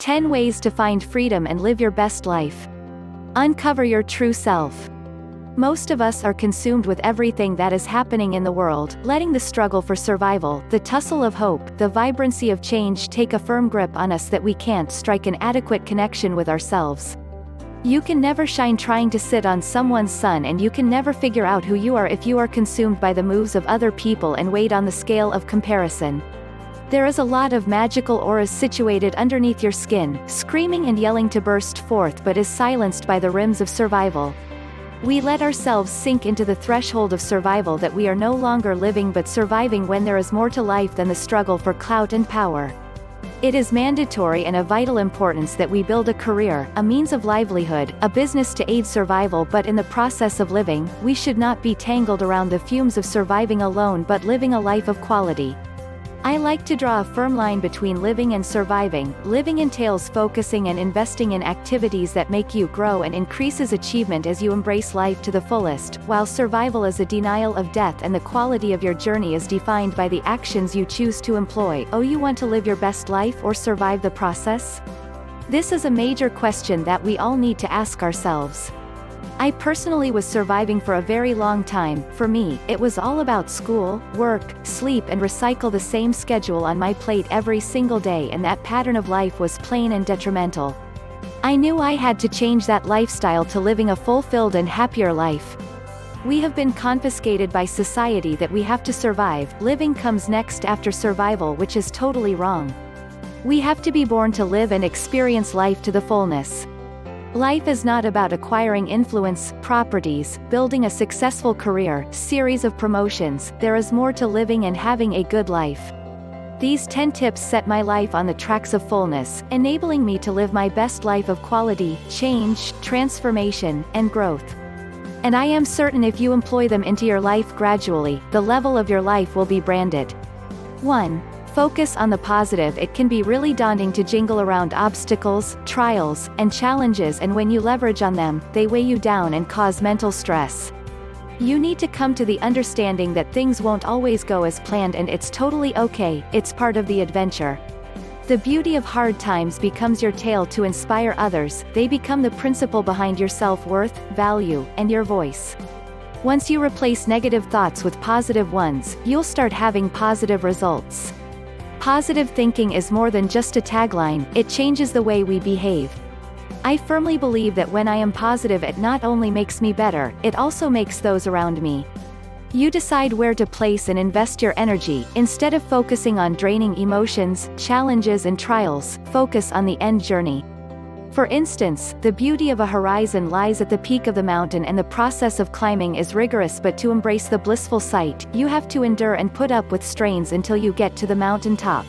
10 ways to find freedom and live your best life. Uncover your true self. Most of us are consumed with everything that is happening in the world, letting the struggle for survival, the tussle of hope, the vibrancy of change take a firm grip on us that we can't strike an adequate connection with ourselves. You can never shine trying to sit on someone's sun, and you can never figure out who you are if you are consumed by the moves of other people and weighed on the scale of comparison. There is a lot of magical auras situated underneath your skin, screaming and yelling to burst forth, but is silenced by the rims of survival. We let ourselves sink into the threshold of survival that we are no longer living but surviving when there is more to life than the struggle for clout and power. It is mandatory and of vital importance that we build a career, a means of livelihood, a business to aid survival, but in the process of living, we should not be tangled around the fumes of surviving alone but living a life of quality. I like to draw a firm line between living and surviving. Living entails focusing and investing in activities that make you grow and increases achievement as you embrace life to the fullest, while survival is a denial of death and the quality of your journey is defined by the actions you choose to employ. Oh, you want to live your best life or survive the process? This is a major question that we all need to ask ourselves. I personally was surviving for a very long time. For me, it was all about school, work, sleep and recycle the same schedule on my plate every single day, and that pattern of life was plain and detrimental. I knew I had to change that lifestyle to living a fulfilled and happier life. We have been confiscated by society that we have to survive. Living comes next after survival, which is totally wrong. We have to be born to live and experience life to the fullness. Life is not about acquiring influence, properties, building a successful career, series of promotions. There is more to living and having a good life. These 10 tips set my life on the tracks of fullness, enabling me to live my best life of quality, change, transformation, and growth. And I am certain if you employ them into your life gradually, the level of your life will be branded. 1. Focus on the positive. It can be really daunting to jingle around obstacles, trials, and challenges, and when you leverage on them, they weigh you down and cause mental stress. You need to come to the understanding that things won't always go as planned, and it's totally okay. It's part of the adventure. The beauty of hard times becomes your tale to inspire others. They become the principle behind your self-worth, value, and your voice. Once you replace negative thoughts with positive ones, you'll start having positive results. Positive thinking is more than just a tagline, it changes the way we behave. I firmly believe that when I am positive, it not only makes me better, it also makes those around me. You decide where to place and invest your energy. Instead of focusing on draining emotions, challenges and trials, focus on the end journey. For instance, the beauty of a horizon lies at the peak of the mountain, and the process of climbing is rigorous, but to embrace the blissful sight, you have to endure and put up with strains until you get to the mountain top.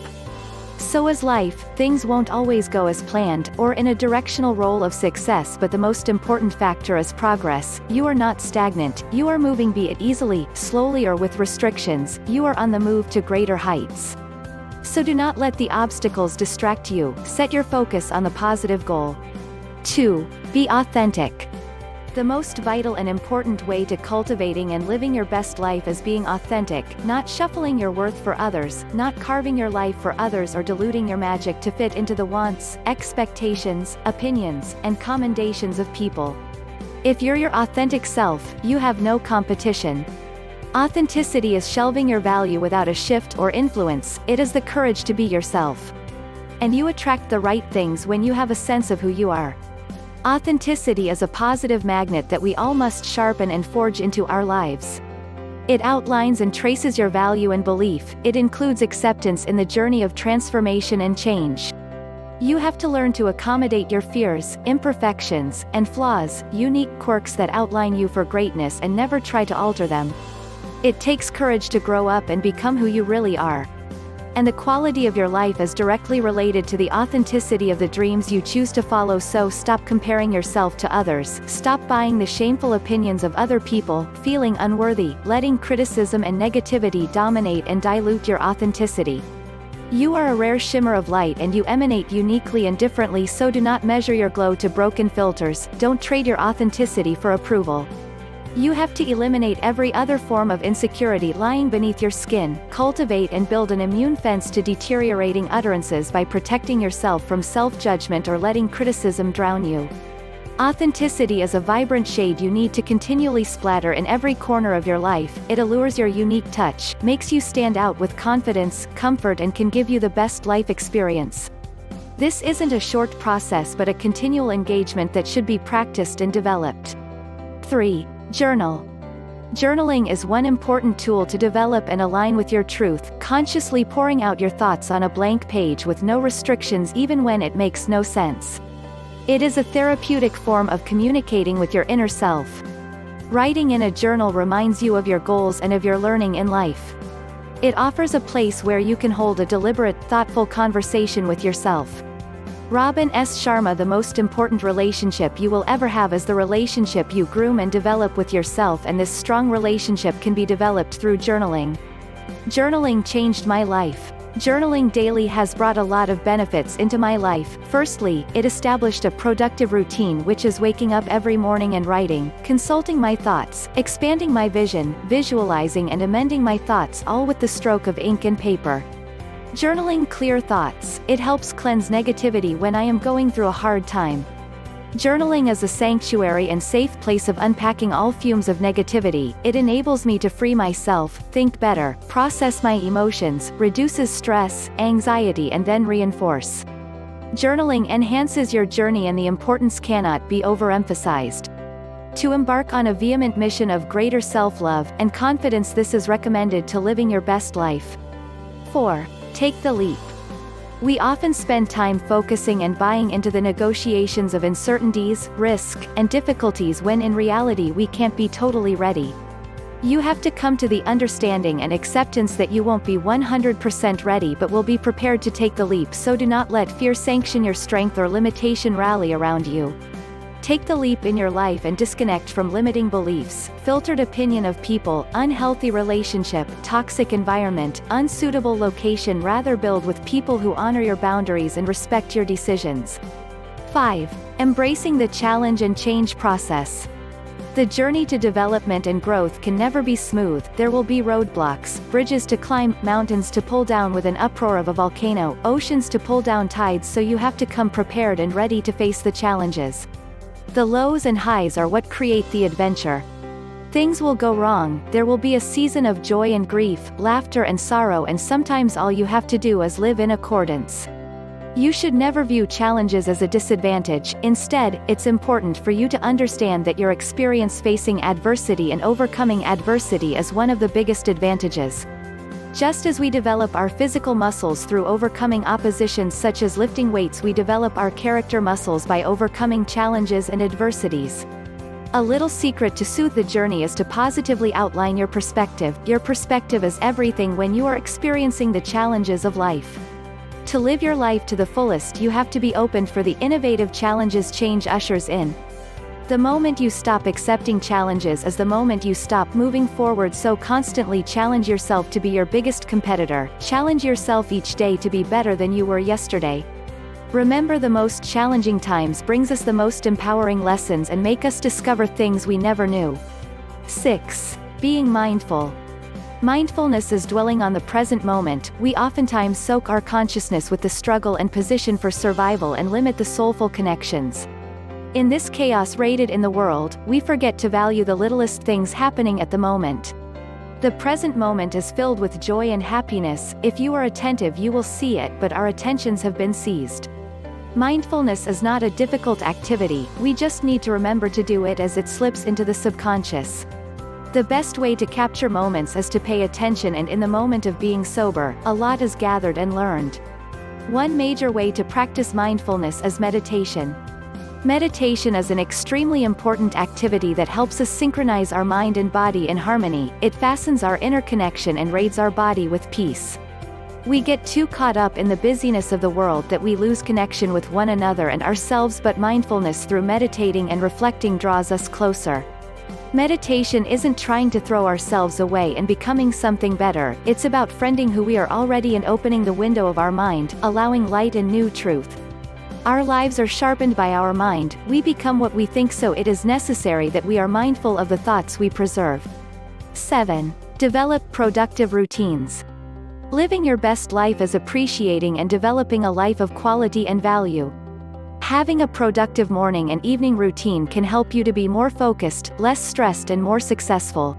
So is life. Things won't always go as planned, or in a directional role of success, but the most important factor is progress. You are not stagnant, you are moving, be it easily, slowly or with restrictions, you are on the move to greater heights. So do not let the obstacles distract you. Set your focus on the positive goal. 2. Be authentic. The most vital and important way to cultivating and living your best life is being authentic, not shuffling your worth for others, not carving your life for others or diluting your magic to fit into the wants, expectations, opinions, and commendations of people. If you're your authentic self, you have no competition. Authenticity is shelving your value without a shift or influence. It is the courage to be yourself. And you attract the right things when you have a sense of who you are. Authenticity is a positive magnet that we all must sharpen and forge into our lives. It outlines and traces your value and belief. It includes acceptance in the journey of transformation and change. You have to learn to accommodate your fears, imperfections, and flaws, unique quirks that outline you for greatness, and never try to alter them. It takes courage to grow up and become who you really are. And the quality of your life is directly related to the authenticity of the dreams you choose to follow. So stop comparing yourself to others, stop buying the shameful opinions of other people, feeling unworthy, letting criticism and negativity dominate and dilute your authenticity. You are a rare shimmer of light, and you emanate uniquely and differently, so do not measure your glow to broken filters. Don't trade your authenticity for approval. You have to eliminate every other form of insecurity lying beneath your skin, cultivate and build an immune fence to deteriorating utterances by protecting yourself from self-judgment or letting criticism drown you. Authenticity is a vibrant shade you need to continually splatter in every corner of your life. It allures your unique touch, makes you stand out with confidence, comfort, and can give you the best life experience. This isn't a short process but a continual engagement that should be practiced and developed. 3. Journal. Journaling is one important tool to develop and align with your truth, consciously pouring out your thoughts on a blank page with no restrictions even when it makes no sense. It is a therapeutic form of communicating with your inner self. Writing in a journal reminds you of your goals and of your learning in life. It offers a place where you can hold a deliberate, thoughtful conversation with yourself. Robin S. Sharma: the most important relationship you will ever have is the relationship you groom and develop with yourself, and this strong relationship can be developed through journaling. Journaling changed my life. Journaling daily has brought a lot of benefits into my life. Firstly, it established a productive routine, which is waking up every morning and writing, consulting my thoughts, expanding my vision, visualizing and amending my thoughts, all with the stroke of ink and paper. Journaling clear thoughts. It helps cleanse negativity when I am going through a hard time. Journaling is a sanctuary and safe place of unpacking all fumes of negativity. It enables me to free myself, think better, process my emotions, reduces stress, anxiety, and then reinforce. Journaling enhances your journey, and the importance cannot be overemphasized. To embark on a vehement mission of greater self-love and confidence, this is recommended to living your best life. 4. Take the leap. We often spend time focusing and buying into the negotiations of uncertainties, risk, and difficulties when in reality we can't be totally ready. You have to come to the understanding and acceptance that you won't be 100% ready but will be prepared to take the leap, so do not let fear sanction your strength or limitation rally around you. Take the leap in your life and disconnect from limiting beliefs, filtered opinion of people, unhealthy relationship, toxic environment, unsuitable location. Rather build with people who honor your boundaries and respect your decisions. 5. Embracing the challenge and change process. The journey to development and growth can never be smooth. There will be roadblocks, bridges to climb, mountains to pull down with an uproar of a volcano, oceans to pull down tides, so you have to come prepared and ready to face the challenges. The lows and highs are what create the adventure. Things will go wrong, there will be a season of joy and grief, laughter and sorrow, and sometimes all you have to do is live in accordance. You should never view challenges as a disadvantage. Instead, it's important for you to understand that your experience facing adversity and overcoming adversity is one of the biggest advantages. Just as we develop our physical muscles through overcoming oppositions such as lifting weights, we develop our character muscles by overcoming challenges and adversities. A little secret to soothe the journey is to positively outline your perspective. Your perspective is everything when you are experiencing the challenges of life. To live your life to the fullest, you have to be open for the innovative challenges change ushers in. The moment you stop accepting challenges is the moment you stop moving forward, so constantly challenge yourself to be your biggest competitor. Challenge yourself each day to be better than you were yesterday. Remember, the most challenging times brings us the most empowering lessons and make us discover things we never knew. 6. Being mindful. Mindfulness is dwelling on the present moment. We oftentimes soak our consciousness with the struggle and position for survival and limit the soulful connections. In this chaos-ridden in the world, we forget to value the littlest things happening at the moment. The present moment is filled with joy and happiness. If you are attentive, you will see it, but our attentions have been seized. Mindfulness is not a difficult activity, we just need to remember to do it as it slips into the subconscious. The best way to capture moments is to pay attention, and in the moment of being sober, a lot is gathered and learned. One major way to practice mindfulness is meditation. Meditation is an extremely important activity that helps us synchronize our mind and body in harmony. It fastens our inner connection and raids our body with peace. We get too caught up in the busyness of the world that we lose connection with one another and ourselves, but mindfulness through meditating and reflecting draws us closer. Meditation isn't trying to throw ourselves away and becoming something better, it's about friending who we are already and opening the window of our mind, allowing light and new truth. Our lives are sharpened by our mind, we become what we think, so it is necessary that we are mindful of the thoughts we preserve. 7. Develop productive routines. Living your best life is appreciating and developing a life of quality and value. Having a productive morning and evening routine can help you to be more focused, less stressed, and more successful.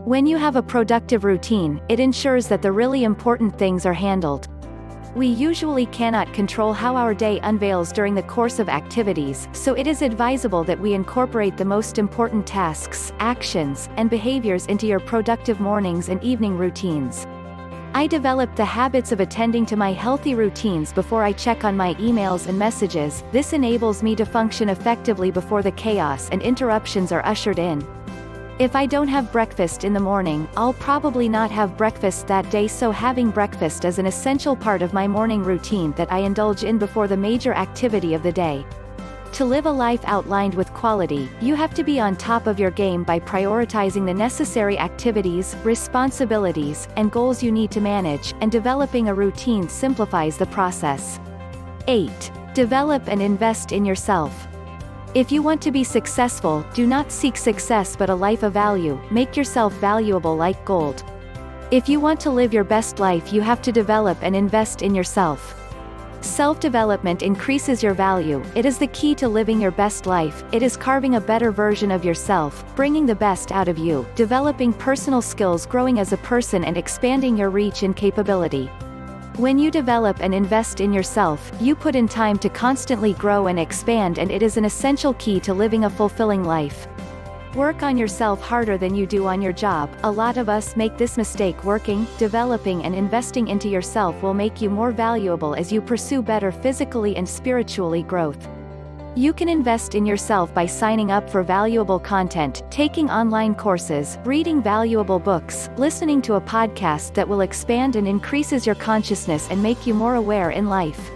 When you have a productive routine, it ensures that the really important things are handled. We usually cannot control how our day unveils during the course of activities, so it is advisable that we incorporate the most important tasks, actions, and behaviors into your productive mornings and evening routines. I developed the habits of attending to my healthy routines before I check on my emails and messages. This enables me to function effectively before the chaos and interruptions are ushered in. If I don't have breakfast in the morning, I'll probably not have breakfast that day, so having breakfast is an essential part of my morning routine that I indulge in before the major activity of the day. To live a life outlined with quality, you have to be on top of your game by prioritizing the necessary activities, responsibilities, and goals you need to manage, and developing a routine simplifies the process. 8. Develop and invest in yourself. If you want to be successful, do not seek success but a life of value. Make yourself valuable like gold. If you want to live your best life, you have to develop and invest in yourself. Self-development increases your value. It is the key to living your best life. It is carving a better version of yourself, bringing the best out of you, developing personal skills, growing as a person, and expanding your reach and capability. When you develop and invest in yourself, you put in time to constantly grow and expand, and it is an essential key to living a fulfilling life. Work on yourself harder than you do on your job. A lot of us make this mistake. Working, developing, and investing into yourself will make you more valuable as you pursue better physically and spiritually growth. You can invest in yourself by signing up for valuable content, taking online courses, reading valuable books, listening to a podcast that will expand and increases your consciousness and make you more aware in life.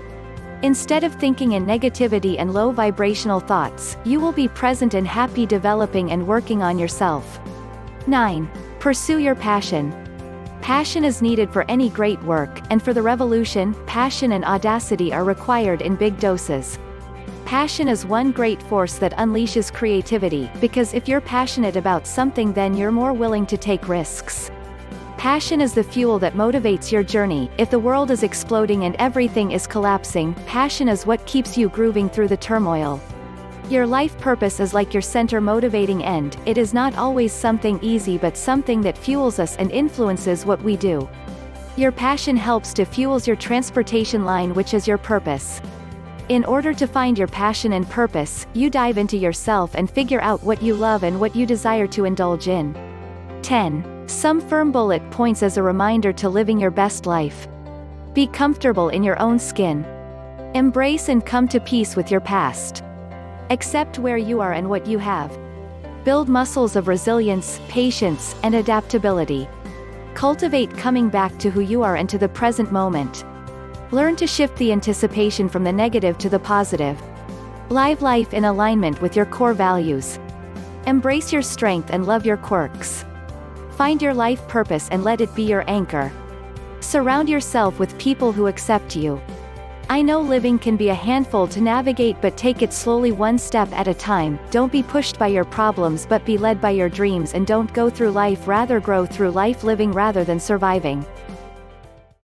Instead of thinking in negativity and low vibrational thoughts, you will be present and happy, developing and working on yourself. 9. Pursue your passion. Passion is needed for any great work, and for the revolution, passion and audacity are required in big doses. Passion is one great force that unleashes creativity, because if you're passionate about something, then you're more willing to take risks. Passion is the fuel that motivates your journey. If the world is exploding and everything is collapsing, passion is what keeps you grooving through the turmoil. Your life purpose is like your center motivating end. It is not always something easy, but something that fuels us and influences what we do. Your passion helps to fuel your transportation line, which is your purpose. In order to find your passion and purpose, you dive into yourself and figure out what you love and what you desire to indulge in. 10. Some firm bullet points as a reminder to living your best life. Be comfortable in your own skin. Embrace and come to peace with your past. Accept where you are and what you have. Build muscles of resilience, patience, and adaptability. Cultivate coming back to who you are and to the present moment. Learn to shift the anticipation from the negative to the positive. Live life in alignment with your core values. Embrace your strength and love your quirks. Find your life purpose and let it be your anchor. Surround yourself with people who accept you. I know living can be a handful to navigate, but take it slowly, one step at a time. Don't be pushed by your problems, but be led by your dreams, and don't go through life, rather grow through life, living rather than surviving.